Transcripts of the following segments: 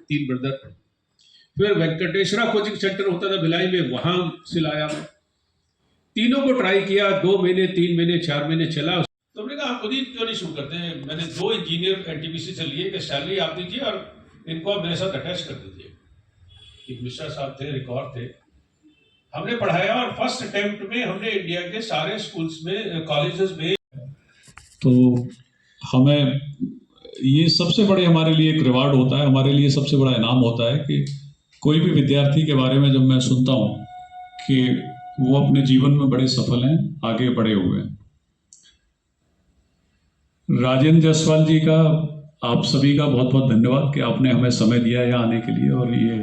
3 brother. फिर Venkateswara coaching centre होता था भिलाई में, वहां से लाया मैं। तीनों को ट्राई किया, 2 महीने 3 महीने 4 महीने चला। तो हमने कहा आप खुद ही क्यों नहीं शुरू करते हैं। मैंने 2 इंजीनियर एनटीपीसी से लिए कि सैलरी आप दीजिए और इनको आप मेरे साथ अटैच कर दीजिए। एक मिश्रा साहब थे, रिकॉर्ड थे, हमने पढ़ाया और फर्स्ट अटेम्प्ट में हमने इंडिया के सारे स्कूल्स में, कॉलेजेस में। तो हमें ये सबसे बड़े हमारे लिए एक रिवार्ड होता है, हमारे लिए सबसे बड़ा इनाम होता है कि कोई भी विद्यार्थी के बारे में जब मैं सुनता हूँ कि वो अपने जीवन में बड़े सफल हैं, आगे बढ़े हुए हैं। राजेंद्र जायसवाल जी का, आप सभी का बहुत बहुत धन्यवाद कि आपने हमें समय दिया यहाँ आने के लिए। और ये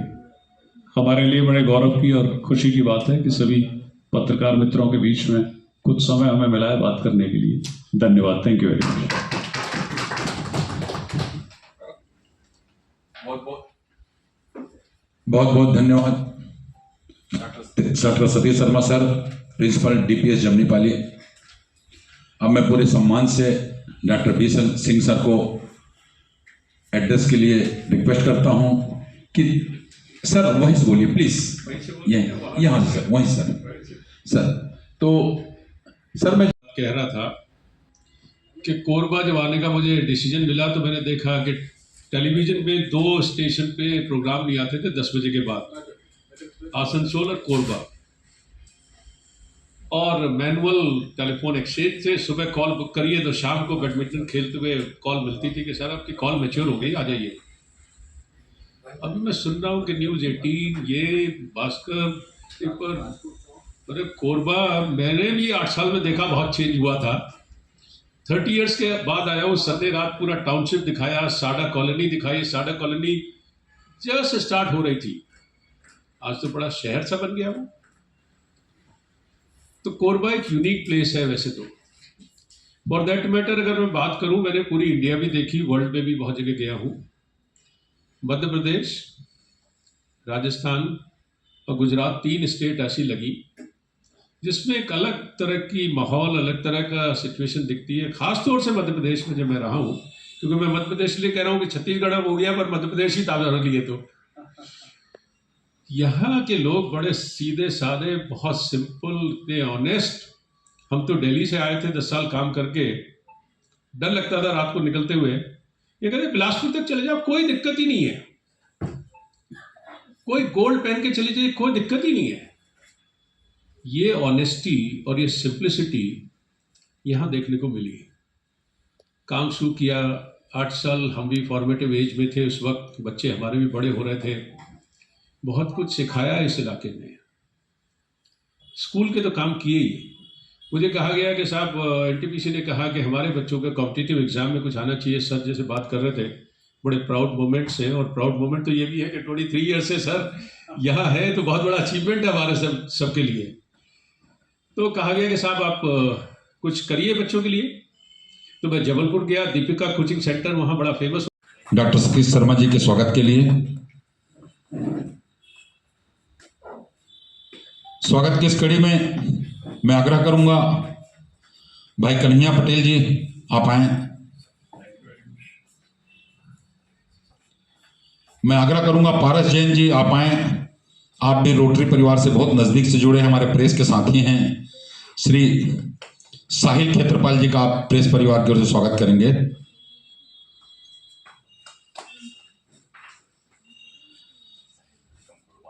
हमारे लिए बड़े गौरव की और खुशी की बात है कि सभी पत्रकार मित्रों के बीच में कुछ समय हमें मिला है बात करने के लिए। धन्यवाद, थैंक यू वेरी मच। बहुत बहुत धन्यवाद doctor Satish Sharma sir, principal DPS Jamnipali. अब मैं पूरे सम्मान से डॉक्टर बी सिंह सर को एड्रेस के लिए रिक्वेस्ट करता हूं कि सर वहीं से बोलिए प्लीज, यहाँ से सर, वहीं सर। तो सर मैं कह रहा था कि कोरबा जब आने का मुझे डिसीजन मिला तो मैंने देखा कि टेलीविजन में 2 स्टेशन पे प्रोग्राम नहीं आते थे 10 बजे के बाद, आसनसोल और कोरबा, और मैनुअल टेलीफोन एक्सचेंज थे। सुबह कॉल बुक करिए तो शाम को बैडमिंटन खेलते हुए कॉल मिलती थी कि सर आपकी कॉल मैच्योर हो गई, आ जाइए। अभी मैं सुन रहा हूँ कि न्यूज़ 18, ये भास्कर पेपर, अरे कोरबा मैंने भी 8 साल में देखा, बहुत चेंज हुआ था। 30 इयर्स के बाद आया हूँ। संडे रात पूरा टाउनशिप दिखाया, साडा कॉलोनी दिखाई। साडा कॉलोनी जस्ट स्टार्ट हो रही थी, आज तो बड़ा शहर सा बन गया वो। तो कोरबा एक यूनिक प्लेस है वैसे तो। फॉर दैट मैटर अगर मैं बात करूं, मैंने पूरी इंडिया भी देखी, वर्ल्ड में भी बहुत जगह गया हूं। मध्य प्रदेश, राजस्थान और गुजरात 3 स्टेट ऐसी लगी जिसमें एक अलग तरह की माहौल, अलग तरह का सिचुएशन दिखती है। खासतौर से मध्य प्रदेश में जब मैं रहा हूँ, क्योंकि मैं मध्य प्रदेश लिए कह रहा हूँ कि छत्तीसगढ़ अब हो गया पर मध्य प्रदेश ही ताजा रख लिए। तो यहाँ के लोग बड़े सीधे साधे, बहुत सिंपल, इतने ऑनेस्ट। हम तो दिल्ली से आए थे 10 साल काम करके, डर लगता था रात को निकलते हुए। ये कहते बिलासपुर तक चले जाओ कोई दिक्कत ही नहीं है, कोई गोल्ड पहन के चले जाइए कोई दिक्कत ही नहीं है। ये ऑनेस्टी और ये सिंप्लिसिटी यहाँ देखने को मिली। काम शुरू किया, 8 साल हम भी फॉर्मेटिव एज में थे उस वक्त, बच्चे हमारे भी बड़े हो रहे थे। बहुत कुछ सिखाया इस इलाके में। स्कूल के तो काम किए ही। मुझे कहा गया कि साहब एनटीपीसी ने कहा कि हमारे बच्चों के कॉम्पिटिटिव एग्जाम में कुछ आना चाहिए। सर जैसे बात कर रहे थे, बड़े प्राउड मोमेंट्स हैं। और प्राउड मोमेंट तो ये भी है कि 23 ईयर से सर यहाँ है, तो बहुत बड़ा अचीवमेंट है हमारे सबके लिए। तो कहा गया कि साहब आप कुछ करिए बच्चों के लिए। तो मैं जबलपुर गया, दीपिका कोचिंग सेंटर वहाँ बड़ा फेमस। डॉक्टर सतीश शर्मा जी के स्वागत के लिए, स्वागत की इस कड़ी में मैं आग्रह करूंगा भाई कन्हैया पटेल जी आप आए। मैं आग्रह करूंगा पारस जैन जी आप आए। आप भी रोटरी परिवार से बहुत नजदीक से जुड़े, हमारे प्रेस के साथी हैं। श्री साहिल खेत्रपाल जी का आप प्रेस परिवार की ओर से स्वागत करेंगे।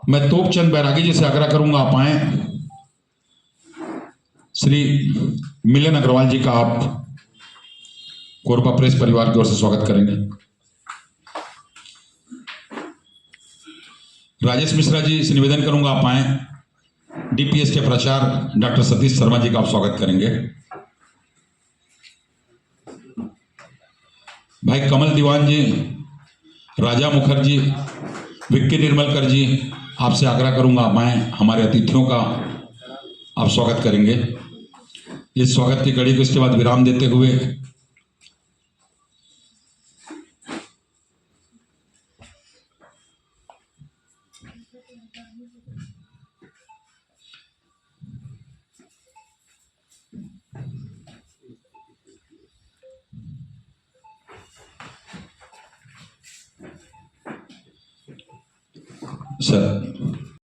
मैं तोपचंद बैरागी जी से आग्रह करूंगा आप आए। श्री मिलन अग्रवाल जी का आप कोरबा प्रेस परिवार की ओर से स्वागत करेंगे। राजेश मिश्रा जी से निवेदन करूंगा आप आए। डीपीएस के प्राचार्य डॉक्टर सतीश शर्मा जी का आप स्वागत करेंगे। भाई कमल दीवान जी, राजा मुखर्जी, विक्की निर्मलकर जी, आपसे आग्रह करूंगा आप आए। हमारे अतिथियों का आप स्वागत करेंगे। इस स्वागत की कड़ी को इसके बाद विराम देते हुए सर